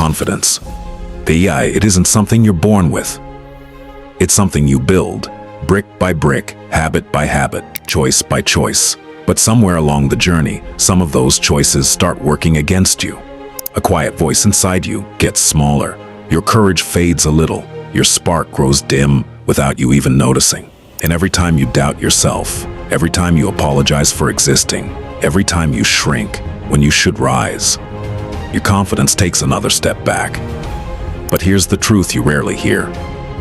confidence. It isn't something you're born with. It's something you build, brick by brick, habit by habit, choice by choice. But somewhere along the journey, some of those choices start working against you. A quiet voice inside you gets smaller. Your courage fades a little. Your spark grows dim without you even noticing. And every time you doubt yourself, every time you apologize for existing, every time you shrink when you should rise, your confidence takes another step back. But here's the truth you rarely hear.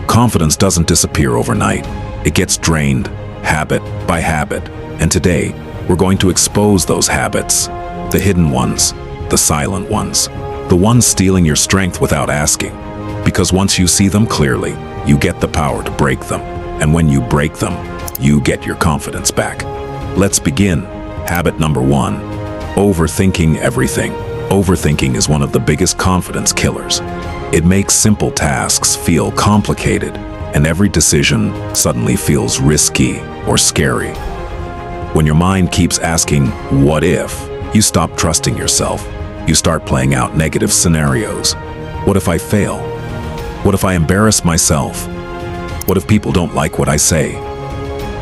Confidence doesn't disappear overnight. It gets drained, habit by habit. And today, we're going to expose those habits, the hidden ones, the silent ones, the ones stealing your strength without asking. Because once you see them clearly, you get the power to break them. And when you break them, you get your confidence back. Let's begin. Habit number 1, overthinking everything. Overthinking is one of the biggest confidence killers. It makes simple tasks feel complicated, and every decision suddenly feels risky or scary. When your mind keeps asking, what if, you stop trusting yourself. You start playing out negative scenarios. What if I fail? What if I embarrass myself? What if people don't like what I say?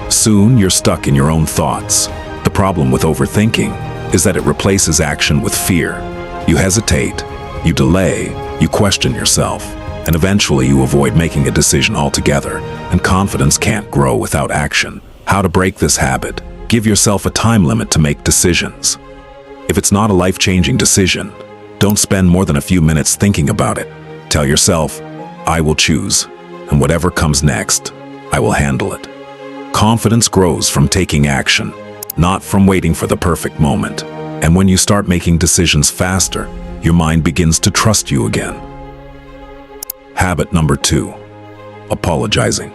Soon, you're stuck in your own thoughts. The problem with overthinking is that it replaces action with fear. You hesitate, you delay, you question yourself, and eventually you avoid making a decision altogether, and confidence can't grow without action. How to break this habit? Give yourself a time limit to make decisions. If it's not a life-changing decision, don't spend more than a few minutes thinking about it. Tell yourself, I will choose, and whatever comes next, I will handle it. Confidence grows from taking action, not from waiting for the perfect moment. And when you start making decisions faster, your mind begins to trust you again. Habit number 2, apologizing.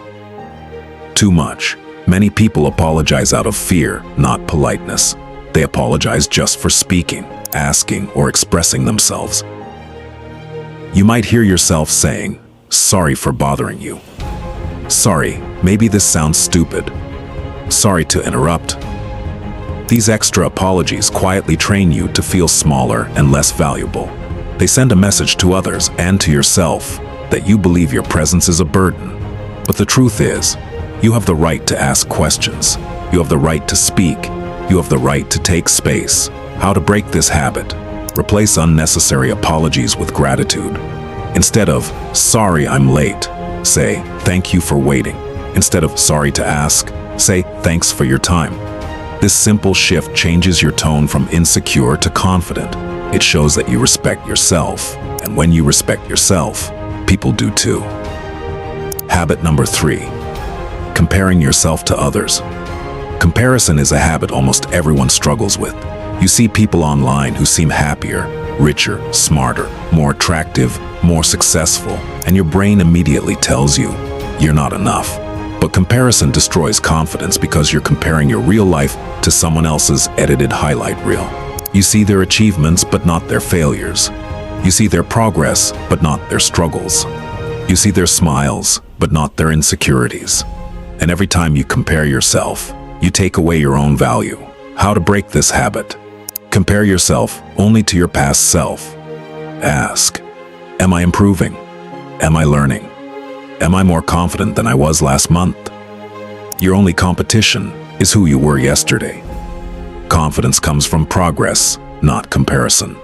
Too much. Many people apologize out of fear, not politeness. They apologize just for speaking, asking, or expressing themselves. You might hear yourself saying, sorry for bothering you. Sorry, maybe this sounds stupid. Sorry to interrupt. These extra apologies quietly train you to feel smaller and less valuable. They send a message to others and to yourself that you believe your presence is a burden. But the truth is, you have the right to ask questions. You have the right to speak. You have the right to take space. How to break this habit? Replace unnecessary apologies with gratitude. Instead of, sorry I'm late, say, thank you for waiting. Instead of, sorry to ask, say, thanks for your time. This simple shift changes your tone from insecure to confident. It shows that you respect yourself, and when you respect yourself, people do too. Habit number 3, comparing yourself to others. Comparison is a habit almost everyone struggles with. You see people online who seem happier, richer, smarter, more attractive, more successful, and your brain immediately tells you, you're not enough. But comparison destroys confidence because you're comparing your real life to someone else's edited highlight reel. You see their achievements, but not their failures. You see their progress, but not their struggles. You see their smiles, but not their insecurities. And every time you compare yourself, you take away your own value. How to break this habit? Compare yourself only to your past self. Ask, am I improving? Am I learning? Am I more confident than I was last month? Your only competition is who you were yesterday. Confidence comes from progress, not comparison.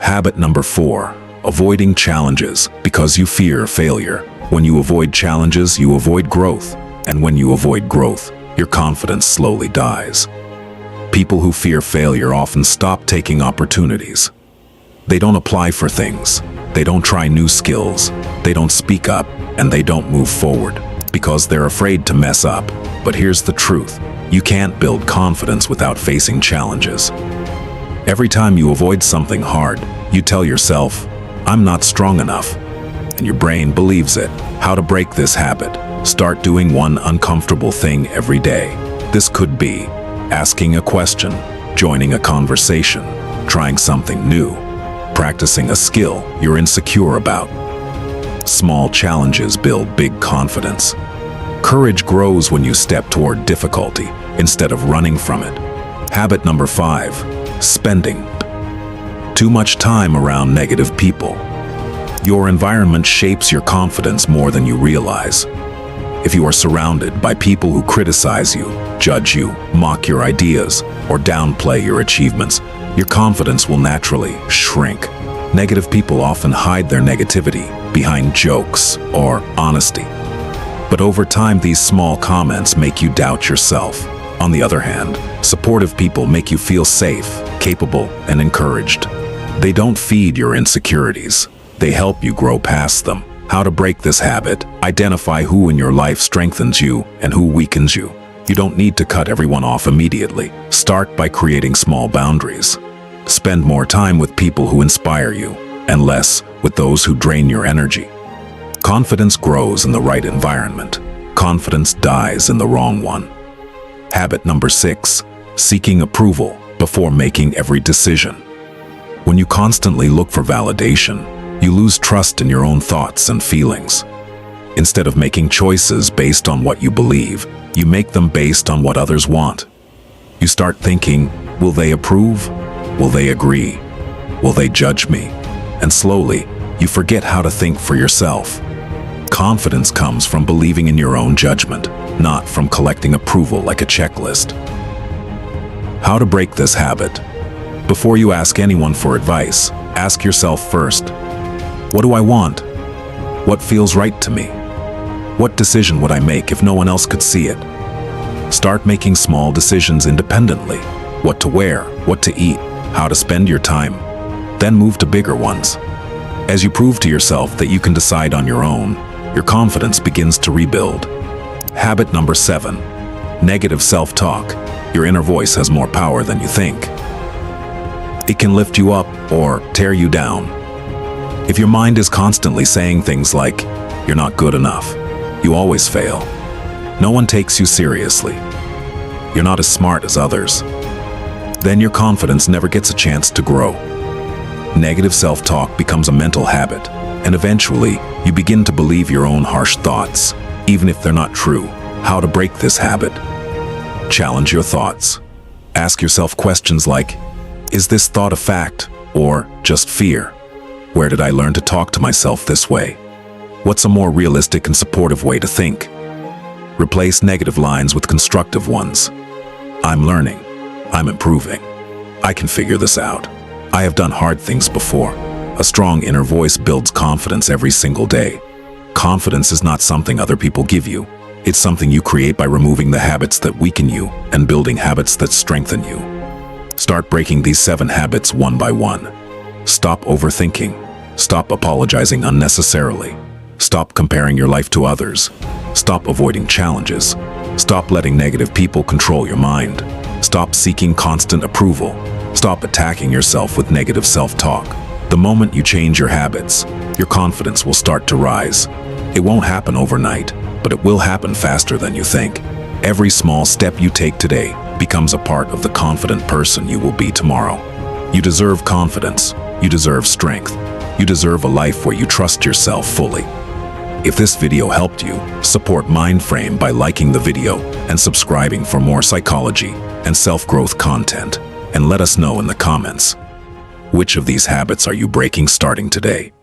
Habit number 4, avoiding challenges because you fear failure. When you avoid challenges, you avoid growth. And when you avoid growth, your confidence slowly dies. People who fear failure often stop taking opportunities. They don't apply for things. They don't try new skills. They don't speak up, and they don't move forward because they're afraid to mess up. But here's the truth. You can't build confidence without facing challenges. Every time you avoid something hard, you tell yourself, I'm not strong enough. And your brain believes it. How to break this habit? Start doing one uncomfortable thing every day. This could be asking a question, joining a conversation, trying something new, practicing a skill you're insecure about. Small challenges build big confidence. Courage grows when you step toward difficulty instead of running from it. Habit number 5, spending. Too much time around negative people. Your environment shapes your confidence more than you realize. If you are surrounded by people who criticize you, judge you, mock your ideas, or downplay your achievements, your confidence will naturally shrink. Negative people often hide their negativity behind jokes or honesty. But over time, these small comments make you doubt yourself. On the other hand, supportive people make you feel safe, capable, and encouraged. They don't feed your insecurities. They help you grow past them. How to break this habit? Identify who in your life strengthens you and who weakens you. You don't need to cut everyone off immediately. Start by creating small boundaries. Spend more time with people who inspire you and less with those who drain your energy. Confidence grows in the right environment. Confidence dies in the wrong one. Habit number 6, seeking approval before making every decision. When you constantly look for validation, you lose trust in your own thoughts and feelings. Instead of making choices based on what you believe, you make them based on what others want. You start thinking, will they approve? Will they agree? Will they judge me? And slowly, you forget how to think for yourself. Confidence comes from believing in your own judgment, not from collecting approval like a checklist. How to break this habit? Before you ask anyone for advice, ask yourself first, what do I want? What feels right to me? What decision would I make if no one else could see it? Start making small decisions independently. What to wear, what to eat, how to spend your time. Then move to bigger ones. As you prove to yourself that you can decide on your own, your confidence begins to rebuild. Habit number 7, negative self-talk. Your inner voice has more power than you think. It can lift you up or tear you down. If your mind is constantly saying things like, you're not good enough, you always fail, no one takes you seriously, you're not as smart as others, then your confidence never gets a chance to grow. Negative self-talk becomes a mental habit, and eventually, you begin to believe your own harsh thoughts, even if they're not true. How to break this habit? Challenge your thoughts. Ask yourself questions like, is this thought a fact or just fear? Where did I learn to talk to myself this way? What's a more realistic and supportive way to think? Replace negative lines with constructive ones. I'm learning. I'm improving. I can figure this out. I have done hard things before. A strong inner voice builds confidence every single day. Confidence is not something other people give you. It's something you create by removing the habits that weaken you and building habits that strengthen you. Start breaking these 7 habits one by one. Stop overthinking. Stop apologizing unnecessarily. Stop comparing your life to others. Stop avoiding challenges. Stop letting negative people control your mind. Stop seeking constant approval. Stop attacking yourself with negative self-talk. The moment you change your habits, your confidence will start to rise. It won't happen overnight, but it will happen faster than you think. Every small step you take today becomes a part of the confident person you will be tomorrow. You deserve confidence. You deserve strength. You deserve a life where you trust yourself fully. If this video helped you, support Mindframe by liking the video and subscribing for more psychology and self-growth content. And let us know in the comments, which of these habits are you breaking starting today?